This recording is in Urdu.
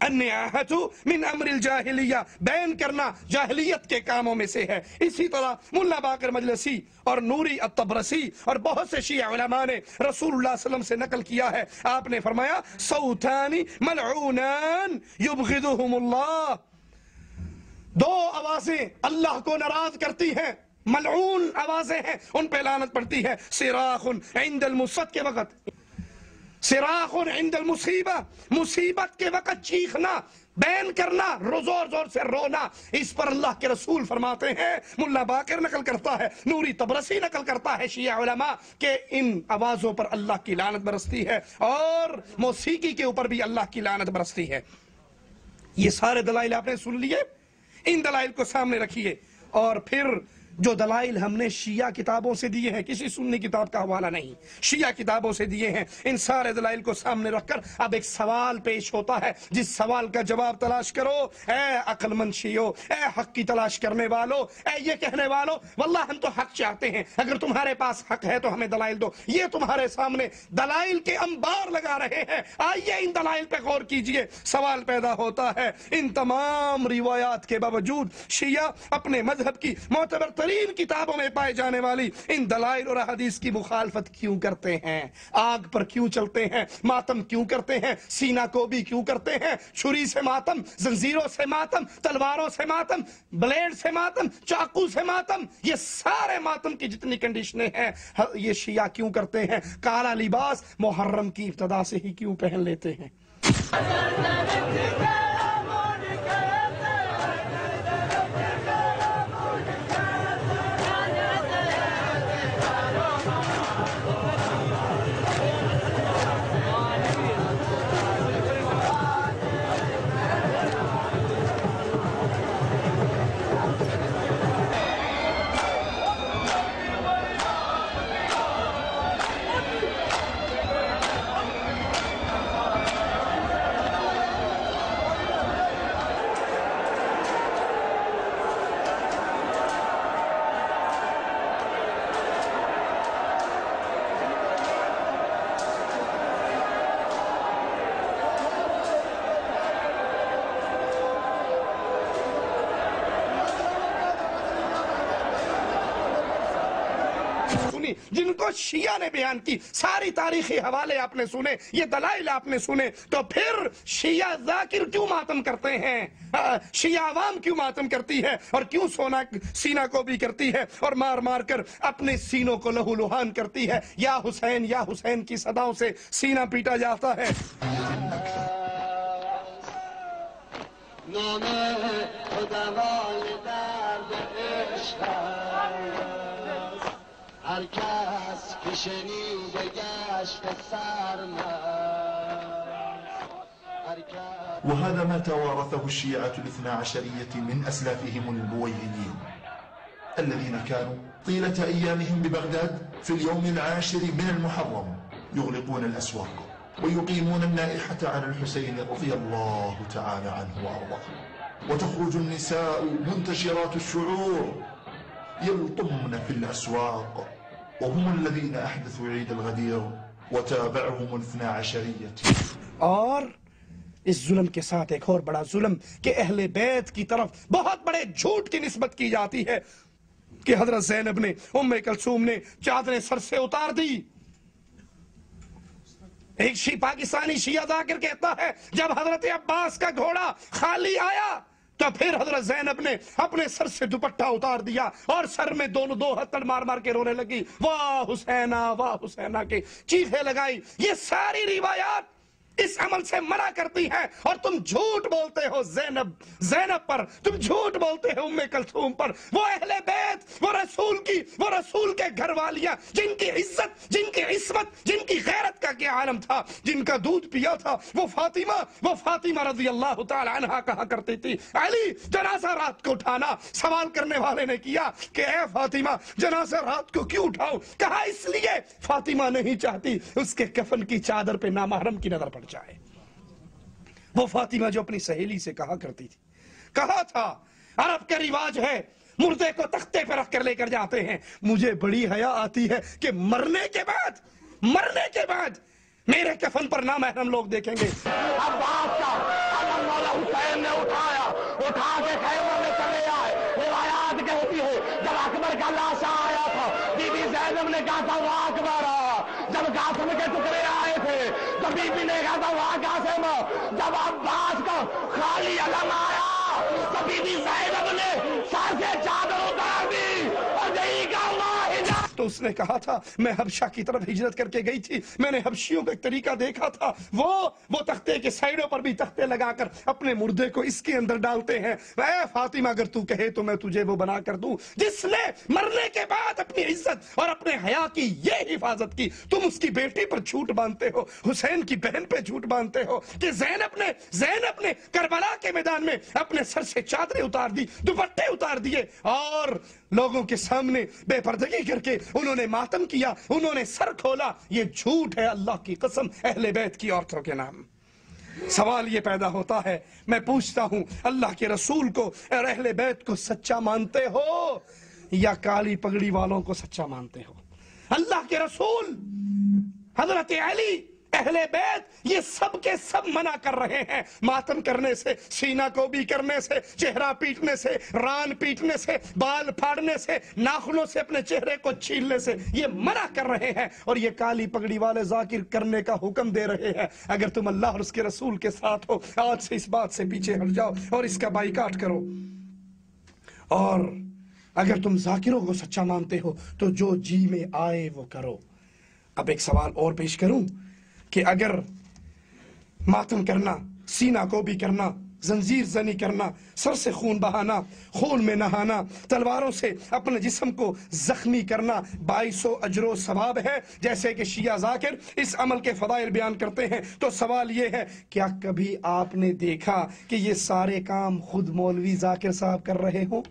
النیاحۃ من امر الجاہلیہ، بیان کرنا جاہلیت کے کاموں میں سے ہے۔ اسی طرح ملا باقر مجلسی اور نوری الطبرسی اور بہت سے شیعہ علماء نے رسول اللہ صلی اللہ علیہ وسلم سے نقل کیا ہے، آپ نے فرمایا صوتان ملعونان یبغضہم اللہ، دو آوازیں اللہ کو ناراض کرتی ہیں، ملعون آوازیں ہیں، ان پہ لعنت پڑتی ہے۔ صراخ عند المصیبت کے وقت، صراخ عند المصیبہ، مصیبت کے وقت چیخنا، بین کرنا، زور زور سے رونا، اس پر اللہ کے رسول فرماتے ہیں، ملا باقر نقل کرتا ہے، نوری طبرسی نقل کرتا ہے شیعہ علماء، کہ ان آوازوں پر اللہ کی لعنت برستی ہے اور موسیقی کے اوپر بھی اللہ کی لعنت برستی ہے۔ یہ سارے دلائل آپ نے سن لیے، ان دلائل کو سامنے رکھیے، اور پھر جو دلائل ہم نے شیعہ کتابوں سے دیے ہیں، کسی سنی کتاب کا حوالہ نہیں، شیعہ کتابوں سے دیے ہیں، ان سارے دلائل کو سامنے رکھ کر اب ایک سوال پیش ہوتا ہے، جس سوال کا جواب تلاش کرو اے عقل مند شیعو، اے حق کی تلاش کرنے والو، اے یہ کہنے والو واللہ ہم تو حق چاہتے ہیں، اگر تمہارے پاس حق ہے تو ہمیں دلائل دو۔ یہ تمہارے سامنے دلائل کے انبار لگا رہے ہیں، آئیے ان دلائل پہ غور کیجئے۔ سوال پیدا ہوتا ہے، ان تمام روایات کے باوجود شیعہ اپنے مذہب کی معتبر ترین کتابوں میں پائے جانے والی ان دلائل اور احادیث کی مخالفت کیوں کرتے ہیں؟ آگ پر کیوں چلتے ہیں؟ ماتم کیوں کرتے ہیں؟ سینہ کوبی کیوں کرتے ہیں؟ چھری سے ماتم، زنجیروں سے ماتم، تلواروں سے ماتم، بلیڈ سے ماتم، چاقو سے ماتم، یہ سارے ماتم کی جتنی کنڈیشنیں ہیں یہ شیعہ کیوں کرتے ہیں؟ کالا لباس محرم کی ابتدا سے ہی کیوں پہن لیتے ہیں؟ جن کو شیعہ نے بیان کی، ساری تاریخی حوالے آپ نے سنے، یہ دلائل آپ نے سنے، تو پھر شیعہ ذاکر کیوں ماتم کرتے ہیں؟ شیعہ عوام کیوں ماتم کرتی ہے اور کیوں سینہ کو بھی کرتی ہے اور مار مار کر اپنے سینوں کو لہو لہان کرتی ہے؟ یا حسین کی صداؤں سے سینہ پیٹا جاتا ہے۔ هر کس که شنیده گشت وهذا ما توارثه الشيعة الاثنا عشرية من أسلافهم البويهيين الذين كانوا طيلة أيامهم ببغداد في اليوم العاشر من المحرم يغلقون الأسواق ويقيمون النائحة على الحسين رضي الله تعالى عنه وأرضاه، وتخرج النساء منتشرات الشعور يلطمن في الأسواق، وهم الذين أحدثوا عيد الغدير وتابعهم الاثنا عشرية۔ اور اس ظلم کے ساتھ ایک اور بڑا ظلم کہ اہل بیت کی طرف بہت بڑے جھوٹ کی نسبت کی جاتی ہے کہ حضرت زینب نے، ام کلثوم نے چادریں سر سے اتار دی۔ ایک پاکستانی شیعہ ذاکر کہتا ہے جب حضرت عباس کا گھوڑا خالی آیا تو پھر حضرت زینب نے اپنے سر سے دوپٹہ اتار دیا اور سر میں دو ہتھڑ مار مار کے رونے لگی، واہ حسینہ کے چیخیں لگائی۔ یہ ساری روایات اس عمل سے منع کرتی ہیں، اور تم جھوٹ بولتے ہو زینب پر، تم جھوٹ بولتے ہو ام کلثوم پر، وہ اہل بیت، وہ رسول کے گھر والیاں جن کی عزت، جن کی عصمت، جن کی غیرت کا کیا عالم تھا، جن کا دودھ پیا تھا، وہ فاطمہ رضی اللہ تعالی عنہا کہا کرتی تھی علی جنازہ رات کو اٹھانا۔ سوال کرنے والے نے کیا کہ اے فاطمہ جنازہ رات کو کیوں اٹھاؤ؟ کہا اس لیے فاطمہ نہیں چاہتی اس کے کفن کی چادر پہ نامحرم کی نظر پڑ جائے۔ وہ فاطمہ جو اپنی سہیلی سے کہا کرتی تھی، کہا تھا عرب کا رواج ہے مردے کو تختے پہ رکھ کر لے کر جاتے ہیں، مجھے بڑی حیا آتی ہے کہ مرنے کے بعد میرے کفن پر نامحرم لوگ دیکھیں گے۔ عباس کا نے کہا تھا اللہ اکبر، جب قاسم کے ٹکڑے آئے تھے تو بی بی نے کہا تھا اللہ قاسم، جب عباس کا خالی علم آیا تو بی بی زینب نے سر سے چادر اتار دی اور یہی کہا اللہ اجازت۔ تو اس نے کہا تھا میں حبشہ کی طرف ہجرت کر کے گئی تھی، میں نے حبشیوں کا ایک طریقہ دیکھا تھا، وہ تختے کے سائیڈوں پر بھی تختے لگا کر اپنے مردے کو اس کے اندر ڈالتے ہیں، اے فاطمہ اگر تو کہے تو میں تجھے وہ بنا کر دوں۔ جس نے مرنے کے بعد اپنی عزت اور اپنے حیا کی یہ حفاظت کی، تم اس کی بیٹی پر جھوٹ باندھتے ہو، حسین کی بہن پہ جھوٹ باندھتے ہو کہ زینب نے کربلا کے میدان میں اپنے سر سے چادریں اتار دی، دوپٹے اتار دیے اور لوگوں کے سامنے بے پردگی کر کے انہوں نے ماتم کیا، انہوں نے سر کھولا۔ یہ جھوٹ ہے اللہ کی قسم اہل بیت کی عورتوں کے نام۔ سوال یہ پیدا ہوتا ہے، میں پوچھتا ہوں اللہ کے رسول کو اور اہل بیت کو سچا مانتے ہو یا کالی پگڑی والوں کو سچا مانتے ہو؟ اللہ کے رسول، حضرت علی، اہل بیت، یہ سب کے سب منع کر رہے ہیں ماتم کرنے سے، سینہ کو بھی کرنے سے، چہرہ پیٹنے سے، ران پیٹنے سے، بال پھاڑنے سے، ناخنوں سے اپنے چہرے کو چھیلنے سے، یہ منع کر رہے ہیں اور یہ کالی پگڑی والے ذاکر کرنے کا حکم دے رہے ہیں۔ اگر تم اللہ اور اس کے رسول کے ساتھ ہو، آج سے اس بات سے پیچھے ہٹ جاؤ اور اس کا بائیکاٹ کرو۔ اور اگر تم ذاکروں کو سچا مانتے ہو تو جو جی میں آئے وہ کرو۔ اب ایک سوال اور پیش کروں کہ اگر ماتم کرنا، سینہ کو بھی کرنا، زنجیر زنی کرنا، سر سے خون بہانا، خون میں نہانا، تلواروں سے اپنے جسم کو زخمی کرنا 2200 اجر و ثواب ہے جیسے کہ شیعہ ذاکر اس عمل کے فضائل بیان کرتے ہیں، تو سوال یہ ہے کیا کبھی آپ نے دیکھا کہ یہ سارے کام خود مولوی ذاکر صاحب کر رہے ہوں؟